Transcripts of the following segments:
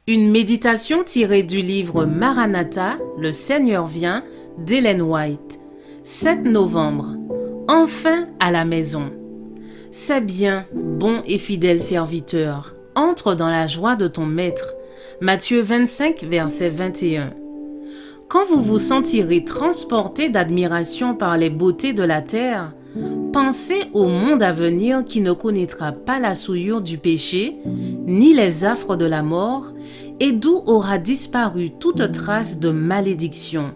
Une méditation tirée du livre Maranatha, Le Seigneur vient, d'Ellen White. 7 novembre. Enfin à la maison. C'est bien, bon et fidèle serviteur. Entre dans la joie de ton maître. Matthieu 25, verset 21. Quand vous vous sentirez transporté d'admiration par les beautés de la terre, pensez au monde à venir qui ne connaîtra pas la souillure du péché, ni les affres de la mort, et d'où aura disparu toute trace de malédiction.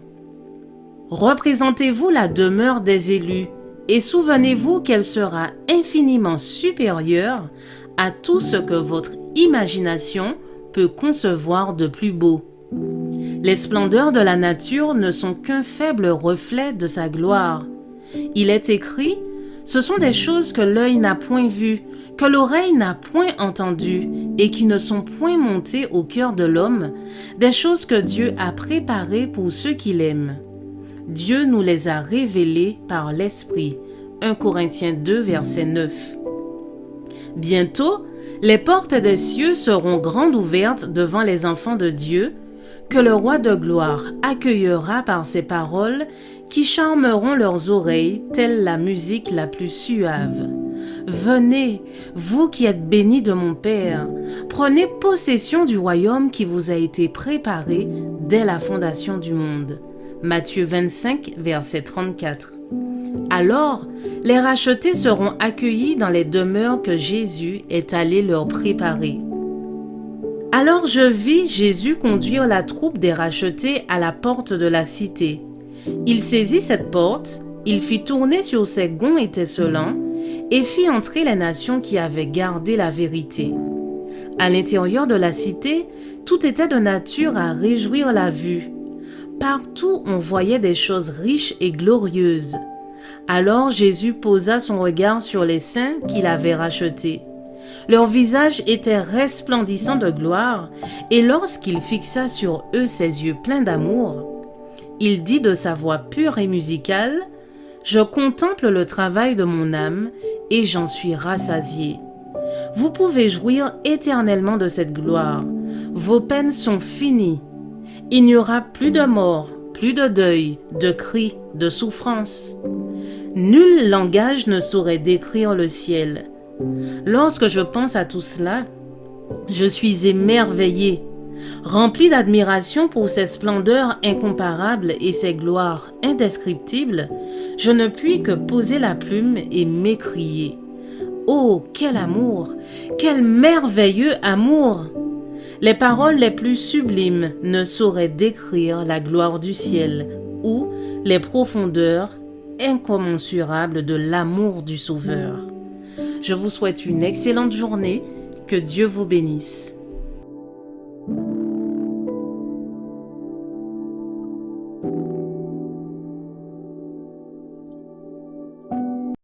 Représentez-vous la demeure des élus, et souvenez-vous qu'elle sera infiniment supérieure à tout ce que votre imagination peut concevoir de plus beau. Les splendeurs de la nature ne sont qu'un faible reflet de sa gloire. Il est écrit, ce sont des choses que l'œil n'a point vues, que l'oreille n'a point entendues et qui ne sont point montées au cœur de l'homme, des choses que Dieu a préparées pour ceux qui l'aiment. Dieu nous les a révélées par l'Esprit. 1 Corinthiens 2, verset 9. Bientôt, les portes des cieux seront grandes ouvertes devant les enfants de Dieu, que le roi de gloire accueillera par ses paroles qui charmeront leurs oreilles telle la musique la plus suave. Venez, vous qui êtes bénis de mon Père, prenez possession du royaume qui vous a été préparé dès la fondation du monde. Matthieu 25, verset 34. Alors, les rachetés seront accueillis dans les demeures que Jésus est allé leur préparer. Alors je vis Jésus conduire la troupe des rachetés à la porte de la cité. Il saisit cette porte, il fit tourner sur ses gonds étincelants et fit entrer les nations qui avaient gardé la vérité. À l'intérieur de la cité, tout était de nature à réjouir la vue. Partout on voyait des choses riches et glorieuses. Alors Jésus posa son regard sur les saints qu'il avait rachetés. Leurs visages étaient resplendissants de gloire, et lorsqu'il fixa sur eux ses yeux pleins d'amour, il dit de sa voix pure et musicale, « Je contemple le travail de mon âme, et j'en suis rassasié. » Vous pouvez jouir éternellement de cette gloire. Vos peines sont finies. Il n'y aura plus de mort, plus de deuil, de cris, de souffrance. Nul langage ne saurait décrire le ciel. Lorsque je pense à tout cela, je suis émerveillé, rempli d'admiration pour ses splendeurs incomparables et ses gloires indescriptibles. Je ne puis que poser la plume et m'écrier. Oh, quel amour! Quel merveilleux amour! Les paroles les plus sublimes ne sauraient décrire la gloire du ciel ou les profondeurs incommensurables de l'amour du Sauveur. Je vous souhaite une excellente journée. Que Dieu vous bénisse.